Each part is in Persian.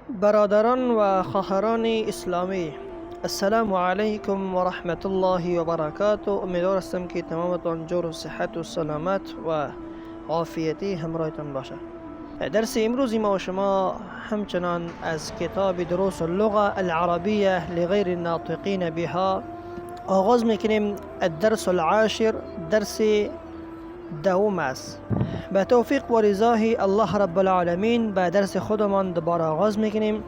برادران و خواهران اسلامی، السلام علیکم و رحمت الله و برکاته. امیدوار هستم که تمامتان جور و صحت و سلامت و عافیتی همراهتان باشه. درس امروزی ما و شما همچنان از کتاب دروس اللغة العربیه لغیر الناطقین بها آغاز میکنیم. الدرس العاشر، درس دوم است. به توفیق و رضای الله رب العالمین به درس خودمان دوباره آغاز میکنیم.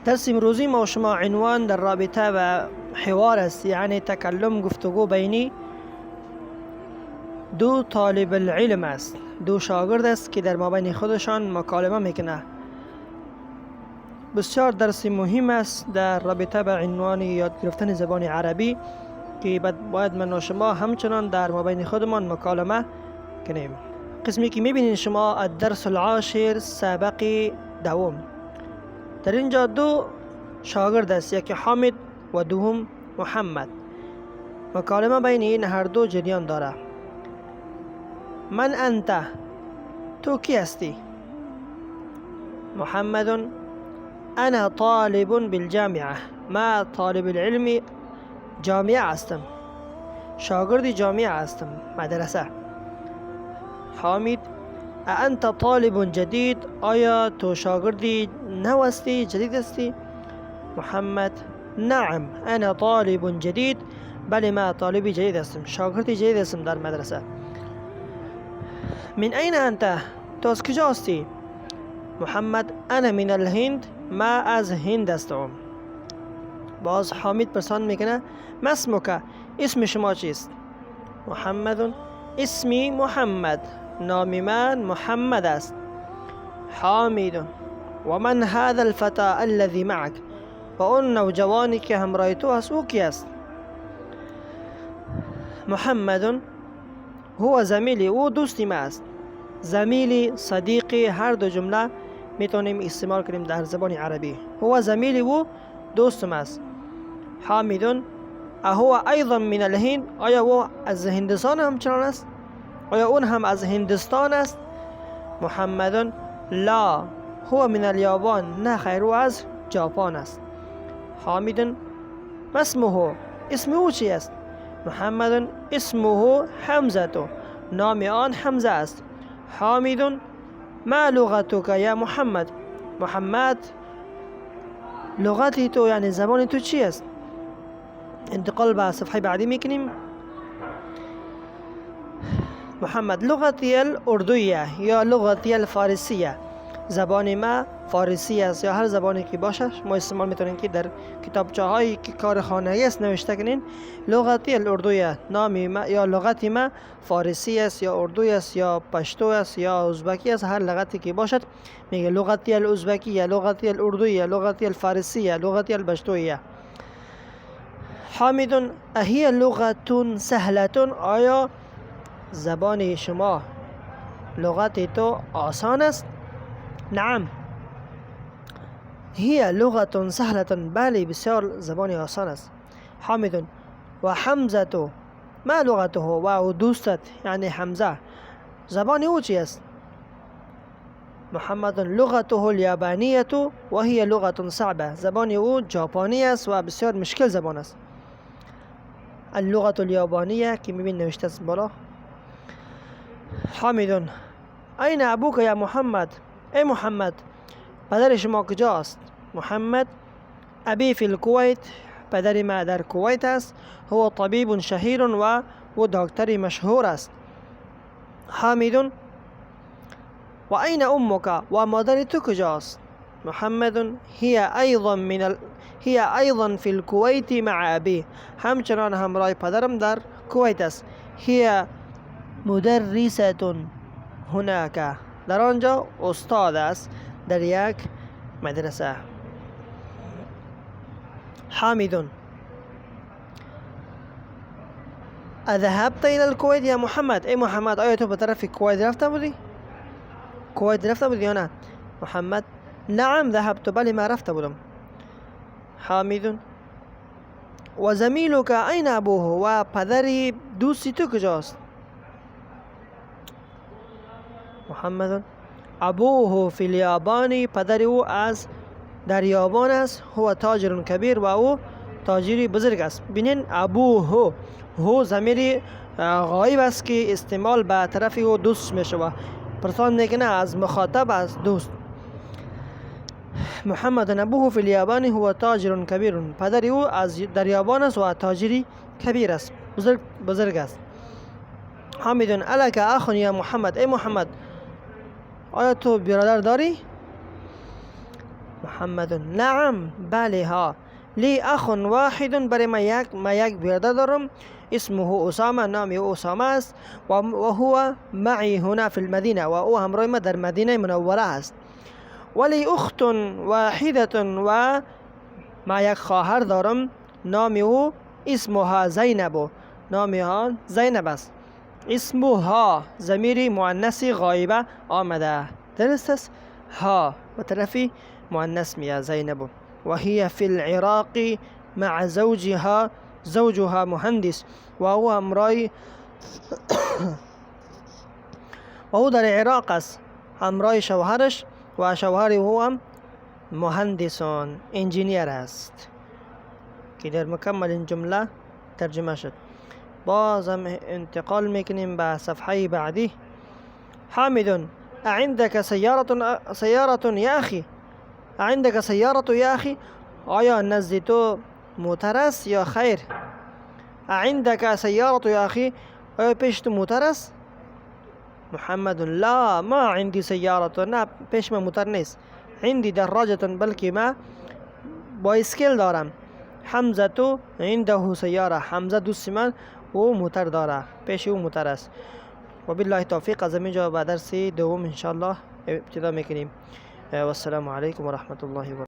درس امروزی ما و شما عنوان در رابطه و حوار است، یعنی تکلم، گفتگو بینی دو طالب العلم است، دو شاگرد است که در مابین خودشان مکالمه میکنه. بسیار درس مهم است در رابطه به عنوان یاد گرفتن زبان عربی که باید من و شما همچنان در مابین خودمان مکالمه کنیم. قسمی که میبینین شما الدرس العاشر، سبق دوم. در اینجا دو شاگرد است، یکی حامد و دوم محمد. مکالمه بین این هر دو جریان داره. من انت، تو کی هستی؟ محمد انا طالب بالجامعه، ما طالب العلم جامعه هستم، شاگرد جامعه هستم، مدرسه. حامد انت طالب جدید، آیا تو شاگردی نو هستی، جدید هستی؟ محمد نعم انا طالب جدید، بله ما طالب جدید هستم، شاگرد جدید هستم در مدرسه. من این انت، تو از کجا هستی؟ محمد انا من الهند، ما از هند هستم. باز حامد پرسان میکنه ما اسمک، اسم شما چیست؟ محمد اسمی محمد، نام من محمد است. حامد و من هذا الفتى الذي معك، و اون نوجوانی که همراه تو هست او کی است؟ محمد هو زمیلی، او دوستی ما است. زمیلی، صدیقی، هر دو جمله میتونیم استعمال کنیم در زبان عربی. هو زمیلی، او دوستم است. حامد اهو ایضا من الهند، آیا او از هندستان همچنان است؟ آیا اون هم از هندستان است؟ محمد لا هو من الیابان، نه خیر، او از ژاپن است. حامد ما اسمه، اسم او چی است؟ محمد اسمه حمزه، نام آن حمزه است. حامد ما لغتك یا محمد، محمد لغتی تو یعنی زبان تو چی است؟ انتقال به صفحه بعدی میکنیم. محمد لغتی الاردویه یا لغتی الفارسیه، زبان ما فارسی است یا هر زبانی که باشه ما استعمال میتونیم که در کتابچه هایی که کار خانگی است نوشته کنین لغتی الاردویه، نام ما یا لغت ما فارسی است یا اردوی است یا پشتو است یا ازبکی است، هر لغتی که باشد میگه لغتی الازبکیه، لغتی الاردویه، لغتی الفارسیه، لغتی الپشتویه. حامد اهی لغت سهلتون، آیا زبان شما لغت تو آسان است؟ نعم هي لغة سهلة، بله بسیار زبان آسان است. حامد و حمزة ما لغته، و دوستت یعنی حمزه زبان او چی است؟ محمد لغته اليابانیة و هي لغة صعبة، زبان او ژاپنی است و بسیار مشکل زبان است. اللغة اليابانية که میبین نوشته است بالا. حامد این ابوک یا محمد، ای محمد پدر شما کجاست؟ محمد ابی فی الکویت، پدر ما در کویت است. هو طبیب شهیر و دکتر مشهور است. حامد و این امک، و مادر تو کجاست؟ محمد هی ایضا فی الکویت مع ابی، همچنان همراه پدرم در کویت است. هی مدرسة هناك، در آنجا استاد است در یک مدرسه. حامد اذهبت الى الكويت یا محمد، ای محمد آیا تو به طرف کویت رفته بودی؟ کویت رفته بودی یا نه؟ محمد نعم ذهبت، بله ما رفته بودم. حامد و زمیلک این ابوه، و پدر دوستی تو کجاست؟ محمد ابوه فی الیابان، پدر او از در یابان است. هو تاجر کبیر، و او تاجری بزرگ است. بینین ابوه، هو ضمیر غایب است که استعمال به طرف او دوست می شود. پرسان میکنه از مخاطب، از دوست. محمد ابوه فی الیابان هو تاجر کبیر، پدر او از دریابان است و تاجری کبیر است، بزرگ است. حامد الک اخ یا محمد، ای محمد آیا تو برادر داری؟ محمد نعم، بله ها. لی اخ واحد، برای ما یک برادر دارم. اسمه اسامه، نام او اسامه است. و هو معی هنا فی المدینه، و او همراه ما در مدینه منوره است. ولی اخت واحده، و ما یک خواهر دارم. نام او اسمها زینب، نام ها زینب است. اسمها ضمیر مؤنث غایبه آمده، درست است. ها به طرف مؤنث میاد زینب. و هي فی العراق مع زوجها مهندس، و او همراه و او در عراق است همراه شوهرش، و شوهر او هم مهندسون، انجینیر است. که در مکمل این جمله ترجمه شد. باز هم انتقال میکنیم به صفحه بعدی. حامد عندك سیارة یا اخی، عندك سیارة یا اخی، آیا نزد تو موتر است یا خیر؟ عندك سیارة یا اخی، آیا پیش تو موتر است؟ محمد لا ما عندي سیارة، نه پیش من موتر نیست. عندي دراجة، بلکه ما بایسکل دارم. حمزه تو عنده سیاره، حمزه دوست من او موتر داره، پیش او موتر است. و بالله توفیق. از اینجا به درس دوم ان شاء الله ابتدا میکنیم. و السلام علیکم و رحمت الله و برکاته.